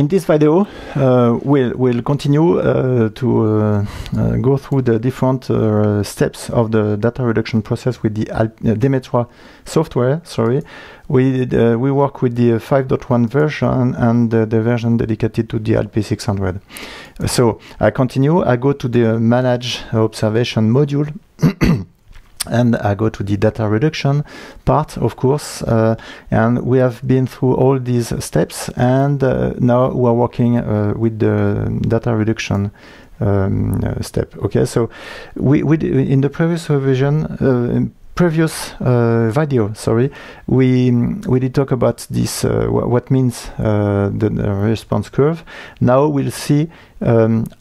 In this video, we'll continue to go through the different steps of the data reduction process with the Demetra software. We work with the 5.1 version and the version dedicated to the LP600. So I continue. I go to the Manage Observation module. And I go to the data reduction part, of course, and we have been through all these steps, and now we're working with the data reduction step. Okay, so we in the previous revision, video, we did talk about this, what means the response curve. Now we'll see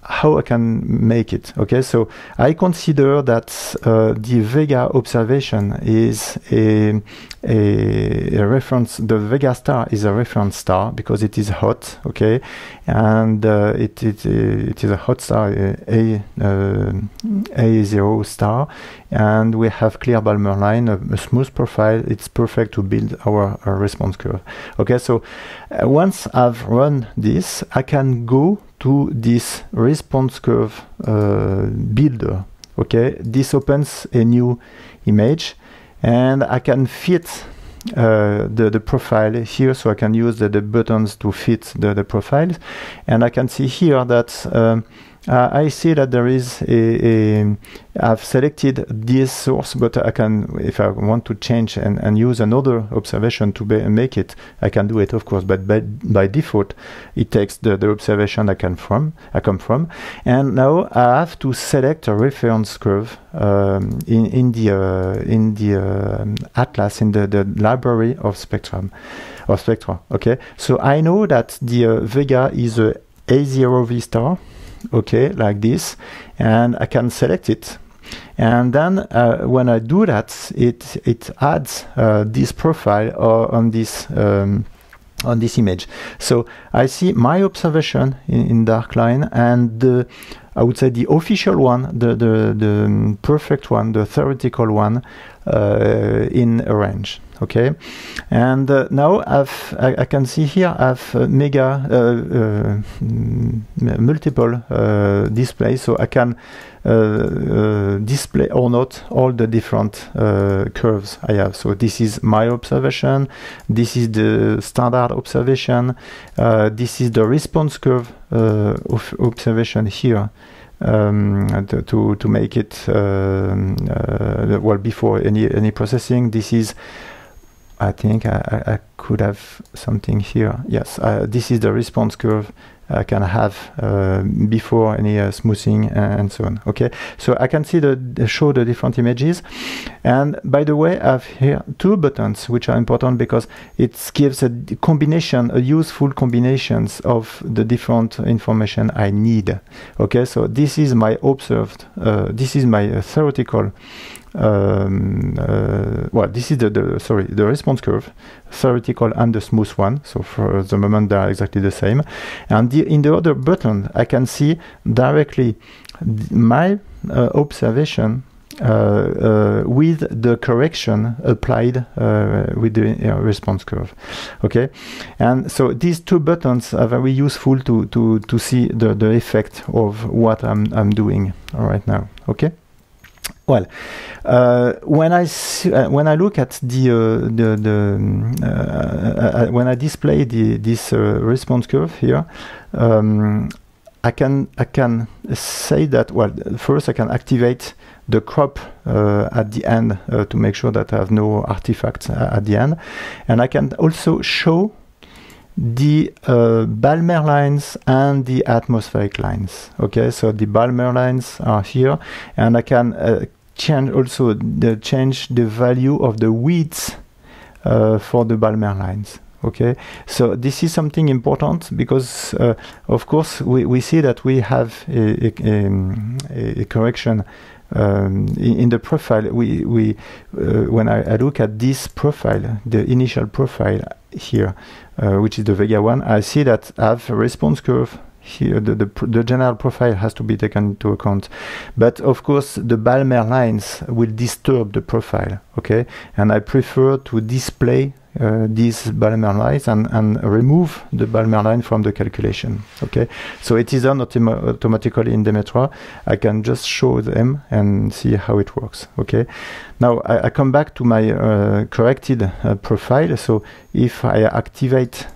how I can make it. Okay, so I consider that the Vega observation is a reference. The Vega star is a reference star because it is hot. Okay, and it is a hot star, A0 star, and we have clear Balmer line, a smooth profile. It's perfect to build our response curve. Okay, so once I've run this, I can go to this response curve builder. Okay, this opens a new image, and I can fit the profile here, so I can use the buttons to fit the profiles, and I can see here that I see that there is I've selected this source, but I can, if I want to change and use another observation to make it, I can do it, of course, but by default it takes the observation I come from, and now I have to select a reference curve in the atlas, in the library of spectra. Okay, so I know that the Vega is a A0V star. Okay, like this, and I can select it, and then when I do that, it adds this profile on this image. So I see my observation in dark line, and I would say the official one, the perfect one, the theoretical one, in orange. Okay, and now I can see here I've multiple displays, so I can display or not all the different curves I have. So this is my observation, this is the standard observation, this is the response curve of observation here. To make it well, before any processing. This is, I think I could have something here. Yes, this is the response curve I can have before any smoothing and so on. Okay, so I can see show the different images, and by the way, I have here two buttons which are important because it gives a combination, a useful combinations of the different information I need. Okay, so this is my observed, this is my theoretical. Well, this is the response curve, theoretical and the smooth one. So for the moment they are exactly the same, and in the other button I can see directly my observation with the correction applied with the response curve. Okay, and so these two buttons are very useful to see the effect of what I'm doing right now. Okay. Well, when I look at when I display this response curve here, I can say that, well, first I can activate the crop at the end to make sure that I have no artifacts at the end, and I can also show the Balmer lines and the atmospheric lines. Okay, so the Balmer lines are here, and I can change also change the value of the width for the Balmer lines. Okay, so this is something important because of course we see that we have a correction in the profile. When I look at this profile, the initial profile here, which is the Vega one, I see that I have a response curve here. The general profile has to be taken into account, but of course the Balmer lines will disturb the profile. Okay, and I prefer to display these Balmer lines and remove the Balmer line from the calculation. Okay, so it is done automatically in Demetra. I can just show them and see how it works. Okay, now I come back to my corrected profile. So if I activate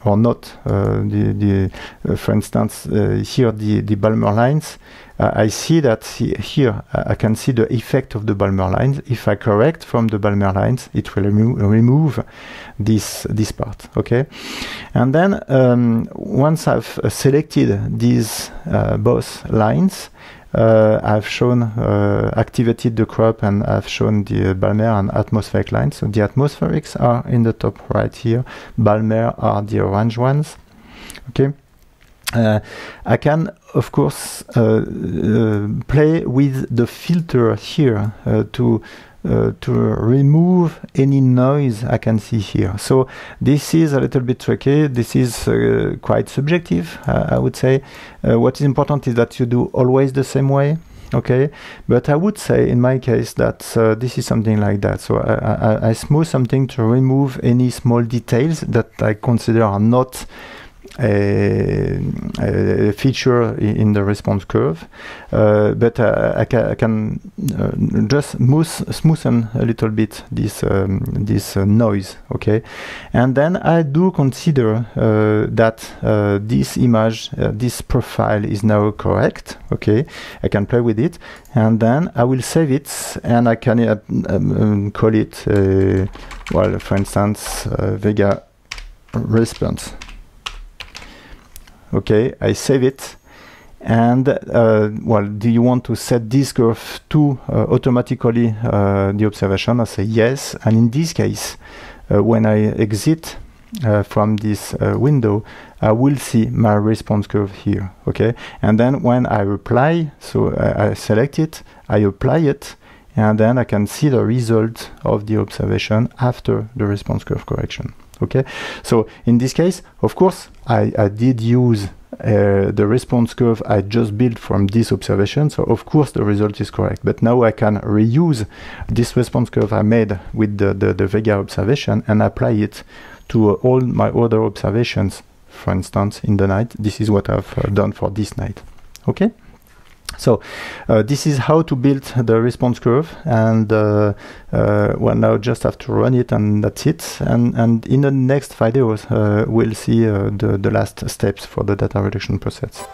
or not for instance here the Balmer lines, I see that here I can see the effect of the Balmer lines. If I correct from the Balmer lines, it will remove this part. Okay, and then once I've selected these both lines, I've shown activated the crop, and I've shown the Balmer and atmospheric lines. So the atmospherics are in the top right here. Balmer are the orange ones. Okay. I can, of course, play with the filter here to remove any noise I can see here. So this is a little bit tricky. This is quite subjective, I would say. What is important is that you do always the same way. Okay, but I would say in my case that this is something like that. So I smooth something to remove any small details that I consider are not a feature in the response curve, but I can just smoothen a little bit this noise. Okay, and then I do consider that this image, this profile is now correct. Okay, I can play with it, and then I will save it, and I can call it well, for instance, Vega response. Okay, I save it, and well, do you want to set this curve to automatically the observation? I say yes, and in this case, when I exit from this window, I will see my response curve here. Okay, and then when I apply, so I select it, I apply it, and then I can see the result of the observation after the response curve correction. Okay, so in this case, of course, I did use the response curve I just built from this observation, so of course the result is correct. But now I can reuse this response curve I made with the Vega observation and apply it to all my other observations. For instance, in the night, this is what I've done for this night. Okay. So this is how to build the response curve, and well, now just have to run it, and that's it. And in the next videos, we'll see the last steps for the data reduction process.